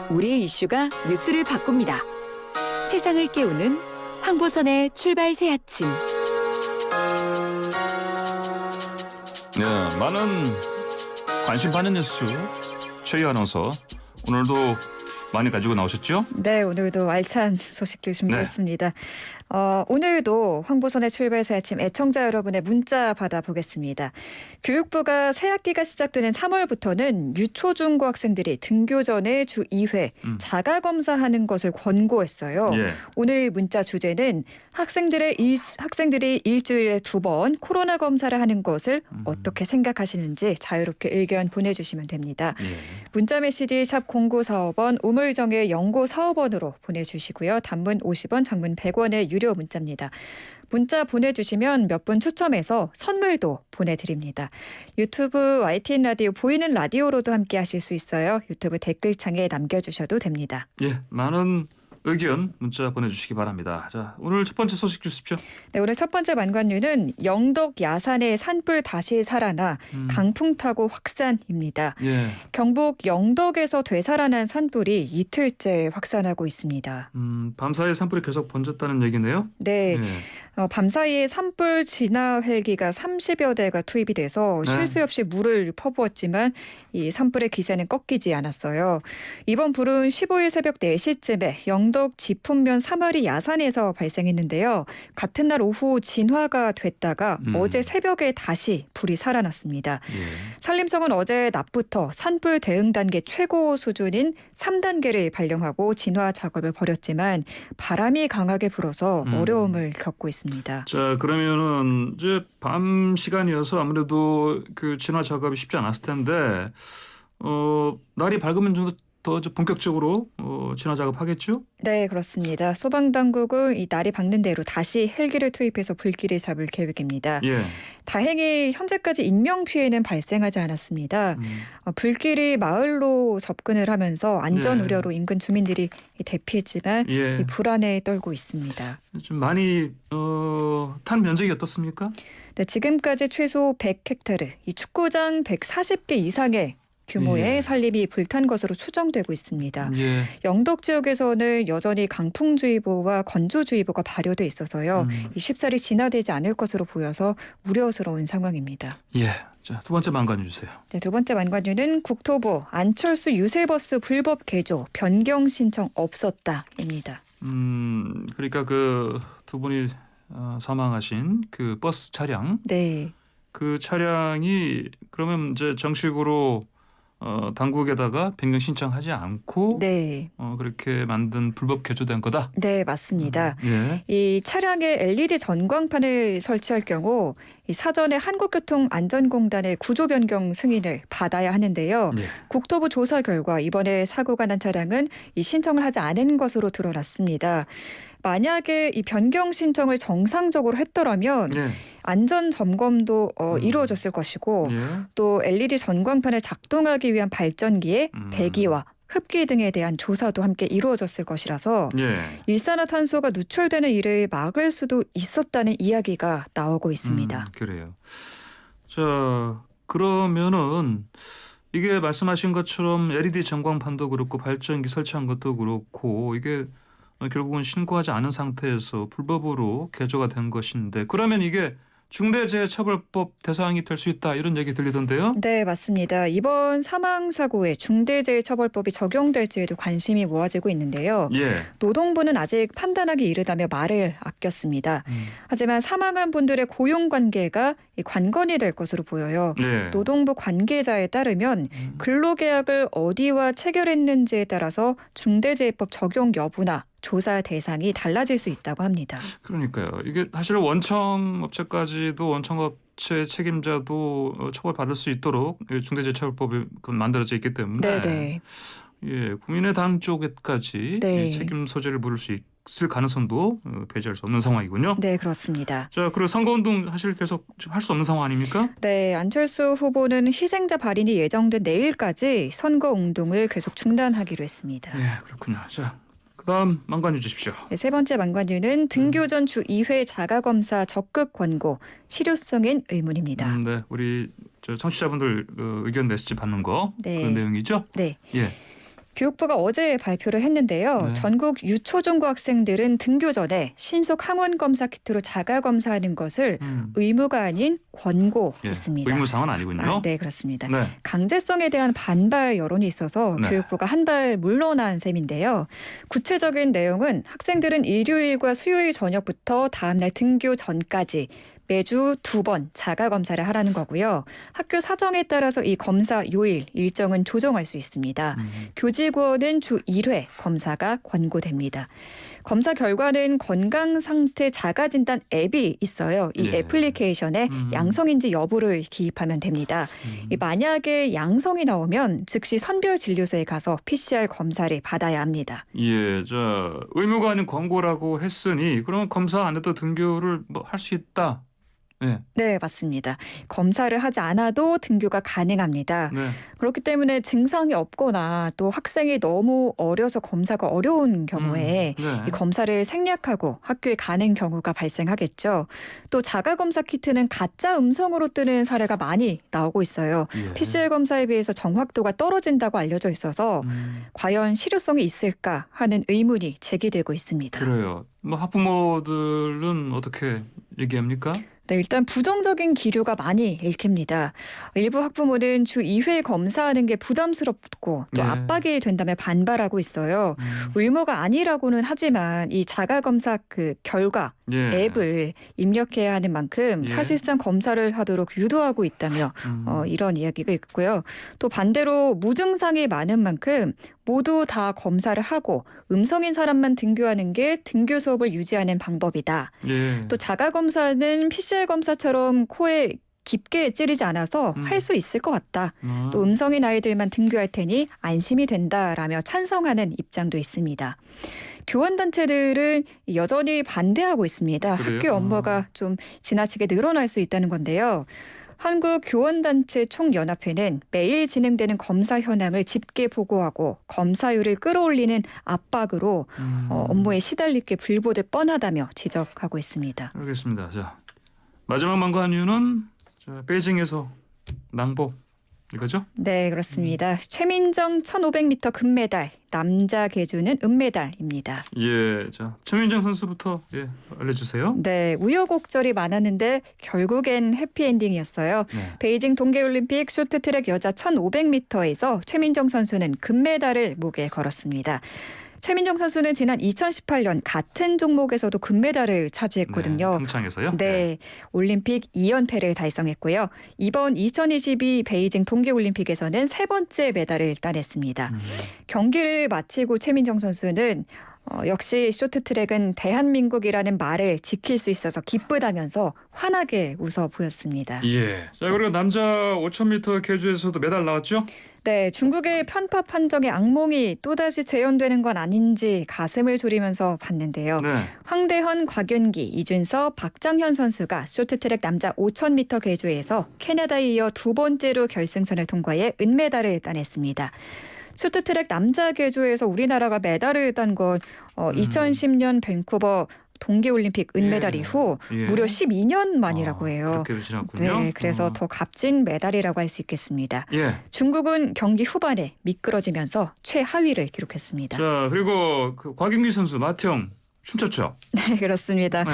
우리의 이슈가 뉴스를 바꿉니다. 세상을 깨우는 황보선의 출발 새 아침. 네, 많은 관심 받는 뉴스 최희 아나운서 오늘도 많이 가지고 나오셨죠? 네, 오늘도 알찬 소식들 준비했습니다. 오늘도 황보선의 출발 새 아침 애청자 여러분의 문자 받아보겠습니다. 교육부가 새학기가 시작되는 3월부터는 유초중고 학생들이 등교 전에 주 2회 자가검사하는 것을 권고했어요. 예. 오늘 문자 주제는 학생들이 일주일에 2번 코로나 검사를 하는 것을 어떻게 생각하시는지 자유롭게 의견 보내주시면 됩니다. 예. 문자 메시지 샵 0945번 우물정의 0945번으로 보내주시고요. 단문 50원, 장문 100원의 유료 문자입니다. 문자 보내주시면 몇 분 추첨해서 선물도 보내드립니다. 유튜브 YTN 라디오 보이는 라디오로도 함께 하실 수 있어요. 유튜브 댓글창에 남겨주셔도 됩니다. 예, 많은 의견 문자 보내주시기 바랍니다. 자, 오늘 첫 번째 소식 주십시오. 네, 오늘 첫 번째 만관유는 영덕 야산의 산불 다시 살아나 강풍 타고 확산입니다. 예. 경북 영덕에서 되살아난 산불이 이틀째 확산하고 있습니다. 밤사이 산불이 계속 번졌다는 얘기네요. 네. 예. 밤사이에 산불 진화 헬기가 30여 대가 투입이 돼서 쉴 새 없이 물을 퍼부었지만 이 산불의 기세는 꺾이지 않았어요. 이번 불은 15일 새벽 4시쯤에 영덕 지풍면 사마리 야산에서 발생했는데요. 같은 날 오후 진화가 됐다가 어제 새벽에 다시 불이 살아났습니다. 예. 산림청은 어제 낮부터 산불 대응 단계 최고 수준인 3단계를 발령하고 진화 작업을 벌였지만 바람이 강하게 불어서 어려움을 겪고 있습니다. 자, 그러면은 이제 밤 시간이어서 아무래도 그 진화 작업이 쉽지 않았을 텐데 날이 밝으면 좀 더 본격적으로 진화 작업하겠죠? 네, 그렇습니다. 소방당국은 이 날이 밝는 대로 다시 헬기를 투입해서 불길을 잡을 계획입니다. 예. 다행히 현재까지 인명피해는 발생하지 않았습니다. 불길이 마을로 접근을 하면서 안전 네. 우려로 인근 주민들이 대피했지만 예. 이 불안에 떨고 있습니다. 좀 많이 탄 면적이 어떻습니까? 네, 지금까지 최소 100헥타르, 이 축구장 140개 이상의 규모의 예. 산림이 불탄 것으로 추정되고 있습니다. 예. 영덕 지역에서는 여전히 강풍주의보와 건조주의보가 발효돼 있어서요. 이 쉽사리 진화되지 않을 것으로 보여서 우려스러운 상황입니다. 예. 자, 두 번째 만관유 주세요. 네, 두 번째 만관유는 국토부 안철수 유세버스 불법 개조 변경 신청 없었다입니다. 그러니까 그 두 분이 사망하신 그 버스 차량, 네. 그 차량이 그러면 이제 정식으로 당국에다가 변경 신청하지 않고 네. 그렇게 만든 불법 개조된 거다. 네, 맞습니다. 예. 이 차량에 LED 전광판을 설치할 경우 이 사전에 한국교통안전공단의 구조 변경 승인을 받아야 하는데요. 예. 국토부 조사 결과 이번에 사고가 난 차량은 이 신청을 하지 않은 것으로 드러났습니다. 만약에 이 변경 신청을 정상적으로 했더라면 예. 안전 점검도 이루어졌을 것이고 예. 또 LED 전광판을 작동하기 위한 발전기의 배기와 흡기 등에 대한 조사도 함께 이루어졌을 것이라서 예. 일산화탄소가 누출되는 일을 막을 수도 있었다는 이야기가 나오고 있습니다. 그래요. 자, 그러면은 이게 말씀하신 것처럼 LED 전광판도 그렇고 발전기 설치한 것도 그렇고 이게 결국은 신고하지 않은 상태에서 불법으로 개조가 된 것인데 그러면 이게 중대재해처벌법 대상이 될 수 있다 이런 얘기 들리던데요. 네, 맞습니다. 이번 사망사고에 중대재해처벌법이 적용될지에도 관심이 모아지고 있는데요. 예. 노동부는 아직 판단하기 이르다며 말을 아꼈습니다. 하지만 사망한 분들의 고용관계가 관건이 될 것으로 보여요. 예. 노동부 관계자에 따르면 근로계약을 어디와 체결했는지에 따라서 중대재해법 적용 여부나 조사 대상이 달라질 수 있다고 합니다. 그러니까요. 이게 사실 원청업체까지도 원청업체 책임자도 처벌받을 수 있도록 중대재해처벌법이 만들어져 있기 때문에 네네. 예, 국민의당 쪽에까지 네. 이 책임 소재를 물을 수 있을 가능성도 배제할 수 없는 상황이군요. 네, 그렇습니다. 자, 그리고 선거운동 사실 계속 할 수 없는 상황 아닙니까? 네, 안철수 후보는 희생자 발인이 예정된 내일까지 선거운동을 계속 중단하기로 했습니다. 예, 그렇군요. 자, 그다음 만관유 주십시오. 네, 세 번째 만관유는 등교 전 주 2회 자가검사 적극 권고, 실효성엔 의문입니다. 네, 우리 청취자분들 의견 메시지 받는 거 네. 그런 내용이죠? 네. 예. 교육부가 어제 발표를 했는데요. 네. 전국 유초중고 학생들은 등교 전에 신속 항원 검사 키트로 자가 검사하는 것을 의무가 아닌 권고했습니다. 의무사항은 아니군요. 아, 네, 그렇습니다. 네. 강제성에 대한 반발 여론이 있어서 네. 교육부가 한 발 물러난 셈인데요. 구체적인 내용은 학생들은 일요일과 수요일 저녁부터 다음날 등교 전까지 매주 2번 자가 검사를 하라는 거고요. 학교 사정에 따라서 이 검사 요일 일정은 조정할 수 있습니다. 교직원은 주 1회 검사가 권고됩니다. 검사 결과는 건강상태 자가진단 앱이 있어요. 이 예. 애플리케이션에 양성인지 여부를 기입하면 됩니다. 이 만약에 양성이 나오면 즉시 선별진료소에 가서 PCR 검사를 받아야 합니다. 예, 의무가 아닌 권고라고 했으니 그러면 검사 안 해도 등교를 뭐 할 수 있다. 네. 네, 맞습니다. 검사를 하지 않아도 등교가 가능합니다. 네. 그렇기 때문에 증상이 없거나 또 학생이 너무 어려서 검사가 어려운 경우에 네. 이 검사를 생략하고 학교에 가는 경우가 발생하겠죠. 또 자가검사 키트는 가짜 음성으로 뜨는 사례가 많이 나오고 있어요. 예. PCR 검사에 비해서 정확도가 떨어진다고 알려져 있어서 과연 실효성이 있을까 하는 의문이 제기되고 있습니다. 그래요. 뭐 학부모들은 어떻게 얘기합니까? 네, 일단 부정적인 기류가 많이 읽힙니다. 일부 학부모는 주 2회 검사하는 게 부담스럽고 또 네. 압박이 된다며 반발하고 있어요. 의무가 아니라고는 하지만 이 자가검사 그 결과 예. 앱을 입력해야 하는 만큼 예. 사실상 검사를 하도록 유도하고 있다며 이런 이야기가 있고요. 또 반대로 무증상이 많은 만큼 모두 다 검사를 하고 음성인 사람만 등교하는 게 등교 수업을 유지하는 방법이다. 예. 또 자가검사는 PCR 검사처럼 코에 깊게 찌르지 않아서 할 수 있을 것 같다. 또 음성인 아이들만 등교할 테니 안심이 된다라며 찬성하는 입장도 있습니다. 교원단체들은 여전히 반대하고 있습니다. 그래요? 학교 업무가 좀 지나치게 늘어날 수 있다는 건데요. 한국교원단체 총연합회는 매일 진행되는 검사 현황을 집계 보고하고 검사율을 끌어올리는 압박으로 업무에 시달릴 게 불보듯 뻔하다며 지적하고 있습니다. 알겠습니다. 자, 마지막 망고한 이유는 베이징에서 낭보 이거죠? 네, 그렇습니다. 최민정 1500m 금메달, 남자 계주는 은메달입니다. 예, 자 최민정 선수부터 알려주세요. 네, 우여곡절이 많았는데 결국엔 해피엔딩이었어요. 네. 베이징 동계올림픽 쇼트트랙 여자 1500m에서 최민정 선수는 금메달을 목에 걸었습니다. 최민정 선수는 지난 2018년 같은 종목에서도 금메달을 차지했거든요. 네, 평창에서요? 네, 올림픽 2연패를 달성했고요. 이번 2022 베이징 동계올림픽에서는 세 번째 메달을 따냈습니다. 경기를 마치고 최민정 선수는 역시 쇼트트랙은 대한민국이라는 말을 지킬 수 있어서 기쁘다면서 환하게 웃어 보였습니다. 예. 자 그리고 남자 5000m 계주에서도 메달 나왔죠? 네, 중국의 편파 판정에 악몽이 또다시 재현되는 건 아닌지 가슴을 졸이면서 봤는데요. 네. 황대헌, 곽윤기, 이준서, 박장현 선수가 쇼트트랙 남자 5000m 계주에서 캐나다에 이어 두 번째로 결승선을 통과해 은메달을 따냈습니다. 쇼트트랙 남자 계주에서 우리나라가 메달을 딴 건 2010년 밴쿠버 동계올림픽 은메달 이후 무려 12년 만이라고 해요. 그렇게 지났군요. 네, 그래서 더 값진 메달이라고 할 수 있겠습니다. 예. 중국은 경기 후반에 미끄러지면서 최하위를 기록했습니다. 자 그리고 그 곽윤기 선수 마태형 춤췄죠? 네, 그렇습니다. 네.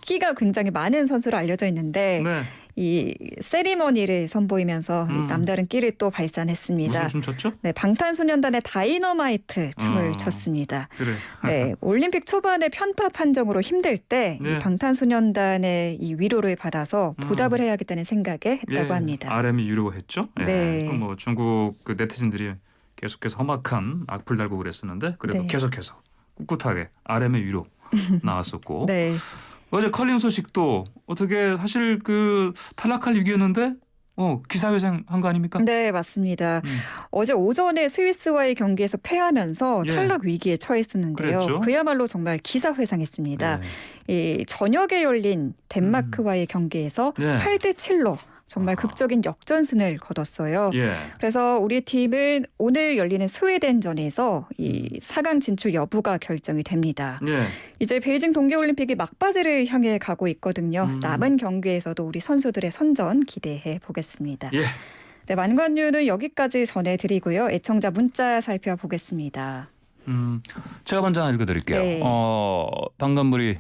끼가 굉장히 많은 선수로 알려져 있는데 네. 이 세리머니를 선보이면서 이 남다른 끼를 또 발산했습니다. 무슨 춤 췄죠? 네, 방탄소년단의 다이너마이트 춤을 췄습니다. 그래. 네, 올림픽 초반에 편파 판정으로 힘들 때 네. 이 방탄소년단의 이 위로를 받아서 보답을 해야겠다는 생각에 했다고 합니다. RM이 유료했죠? 네. 그럼 뭐 중국 그 네티즌들이 계속해서 험악한 악플 달고 그랬었는데 그래도 네. 계속해서 꿋꿋하게 RM의 위로 나왔었고 네. 어제 컬링 소식도 어떻게 사실 그 탈락할 위기였는데 기사회생한 거 아닙니까? 네, 맞습니다. 어제 오전에 스위스와의 경기에서 패하면서 예. 탈락 위기에 처했었는데요. 그랬죠. 그야말로 정말 기사회생했습니다. 네. 이 저녁에 열린 덴마크와의 경기에서 네. 8대 7로 정말 극적인 역전승을 거뒀어요. 예. 그래서 우리 팀은 오늘 열리는 스웨덴전에서 이 4강 진출 여부가 결정이 됩니다. 예. 이제 베이징 동계올림픽이 막바지를 향해 가고 있거든요. 남은 경기에서도 우리 선수들의 선전 기대해 보겠습니다. 예. 네, 만관유는 여기까지 전해드리고요. 애청자 문자 살펴보겠습니다. 제가 먼저 하나 읽어드릴게요. 네. 방금 우리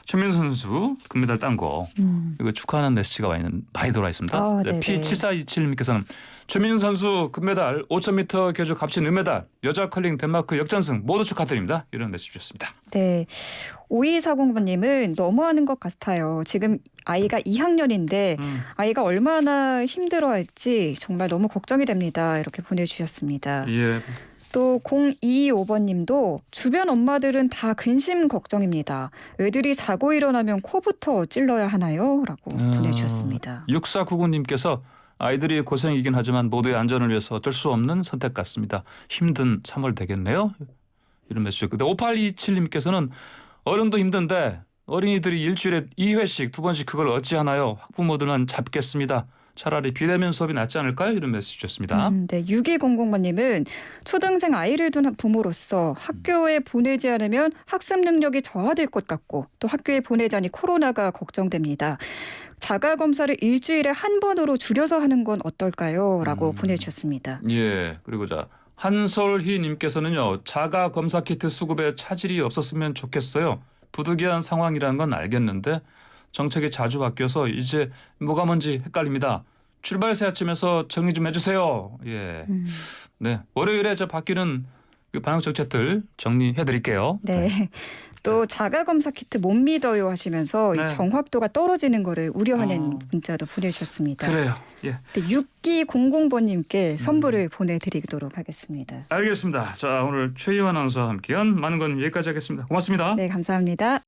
최민수 선수 금메달 딴 거 이거 축하하는 메시지가 많이 들어와 있습니다. 네네. P7427님께서는 최민수 선수 금메달 5000m 계주 값진 은메달 여자 컬링 덴마크 역전승 모두 축하드립니다. 이런 메시지 주셨습니다. 네. 5240번님은 너무하는 것 같아요. 지금 아이가 2학년인데 아이가 얼마나 힘들어할지 정말 너무 걱정이 됩니다. 이렇게 보내주셨습니다. 예. 또 0225번님도 주변 엄마들은 다 근심 걱정입니다. 애들이 자고 일어나면 코부터 찔러야 하나요? 라고 보내주셨습니다. 6499님께서 아이들이 고생이긴 하지만 모두의 안전을 위해서 어쩔 수 없는 선택 같습니다. 힘든 3월 되겠네요. 이런 메시지. 근데 5827님께서는 어른도 힘든데 어린이들이 일주일에 2회씩 2번씩 그걸 어찌하나요? 학부모들만 잡겠습니다. 차라리 비대면 수업이 낫지 않을까요? 이런 메시지 주셨습니다. 네, 6200번님은 초등생 아이를 둔 부모로서 학교에 보내지 않으면 학습 능력이 저하될 것 같고 또 학교에 보내자니 코로나가 걱정됩니다. 자가 검사를 일주일에 한 번으로 줄여서 하는 건 어떨까요? 라고 보내주셨습니다. 예. 그리고 한솔희님께서는요. 자가 검사 키트 수급에 차질이 없었으면 좋겠어요. 부득이한 상황이라는 건 알겠는데 정책이 자주 바뀌어서 이제 뭐가 뭔지 헷갈립니다. 출발새 아침에서 정리 좀 해주세요. 예. 네. 월요일에 바뀌는 방역 정책들 정리해드릴게요. 네. 또 자가 검사 키트 못 믿어요 하시면서 네. 이 정확도가 떨어지는 거를 우려하는 문자도 보내주셨습니다. 그래요. 예. 6200번님께 선물을 보내드리도록 하겠습니다. 알겠습니다. 자, 오늘 최희원 아나운서와 함께한 많은 건 여기까지 하겠습니다. 고맙습니다. 네, 감사합니다.